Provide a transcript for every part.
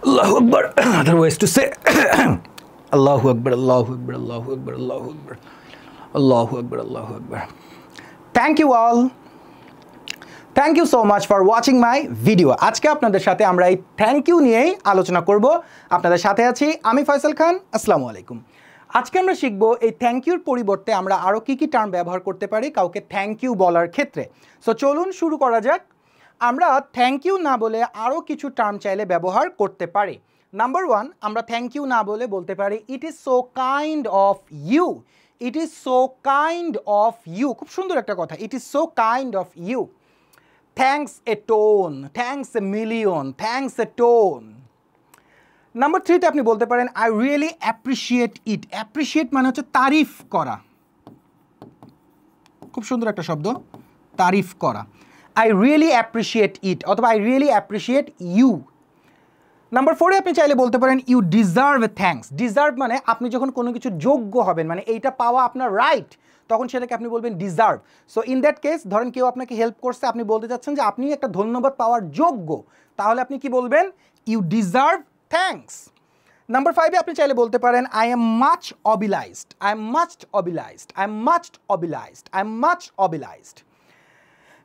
Allahu Akbar. Other ways to say Allahu Akbar, Allahu Akbar, Allahu Akbar, Allahu Akbar, Allahu Akbar, Allahu Akbar. Thank you all. Thank you so much for watching my video. আজকে আপনাদের সাথে আমরা এই thank you নিয়েই আলোচনা করব। আপনাদের সাথে আছি আমি ফয়সাল খান। আসসালামু আলাইকুম। আজকে আমরা শিখব এই থ্যাংক ইউর পরিবর্তে আমরা আরো কি টার্ম ব্যবহার করতে পারি কাউকে থ্যাংক ইউ বলার ক্ষেত্রে। সো চলুন শুরু করা যাক। আমরা থ্যাংক ইউ না বলে আরো কিছু টার্ম চাইলে ব্যবহার করতে পারি। নাম্বার 1, আমরা থ্যাংক ইউ না বলে বলতে পারি it is so kind of you. It is so kind of you, খুব সুন্দর একটা কথা। It is so kind of you. Thanks a ton, thanks a million, thanks a ton. Number 3 তে আপনি বলতে পারেন I really appreciate it. Appreciate মানে হচ্ছে তারিফ করা, খুব সুন্দর একটা শব্দ, তারিফ করা। I really appreciate it অথবা I really appreciate you. Number 4 এ আপনি চাইলে বলতে পারেন you deserve a thanks. Deserve মানে আপনি যখন কোনো কিছু যোগ্য হবেন, মানে এইটা পাওয়া আপনার রাইট, তখন সেটাকে আপনি বলবেন deserve. So in that case ধরেন কেউ আপনাকে হেল্প করছে, আপনি বলতে চাচ্ছেন যে আপনি একটা ধন্যবাদ পাওয়ার যোগ্য, তাহলে আপনি কি বলবেন? You deserve thanks. নাম্বার 5 এ আপনি চাইলে বলতে পারেন I am much obliged. I am much obliged, I am much obliged, I am much obliged.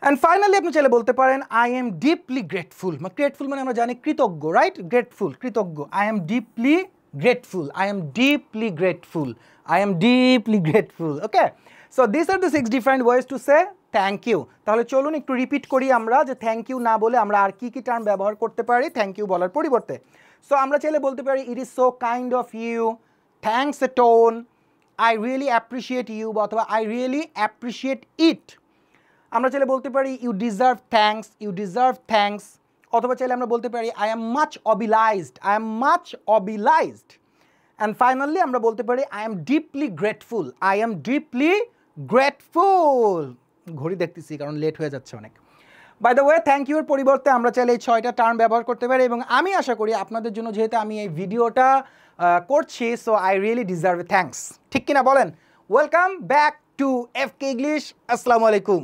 And finally আপনি চাইলে বলতে পারেন I am deeply grateful. Grateful মানে আমরা জানি কৃতজ্ঞ, রাইট? গ্রেটফুল, কৃতজ্ঞ। I am deeply grateful. I am deeply grateful. I am deeply grateful. Okay? So these are the 6 different ways to say thank you. তাহলে চলুন একটু রিপিট করি আমরা যে থ্যাংক ইউ না বলে আমরা আর কি টার্ম ব্যবহার করতে পারি থ্যাংক ইউ বলার পরিবর্তে। সো আমরা চাইলে বলতে পারি it is so kind of you, thanks a ton, I really appreciate you অথবা আই রিয়েলি অ্যাপ্রিসিয়েট ইট। আমরা চাইলে বলতে পারি you deserve thanks, you deserve thanks. অথবা চাইলে আমরা বলতে পারি I am much obliged, I am much obliged. And finally আমরা বলতে পারি I am deeply grateful, I am deeply grateful. ঘড়ি দেখতেছি কারণ লেট হয়ে যাচ্ছে অনেক। By the way, thank your পরিবর্তে আমরা চাইলে এই 6টা টার্ম ব্যবহার করতে পারি এবং আমি আশা করি আপনাদের জন্য যেহেতু আমি এই ভিডিওটা করছি, so I really deserve thanks. ঠিক কিনা বলেন? Welcome back to FK English. আসসালামু আলাইকুম।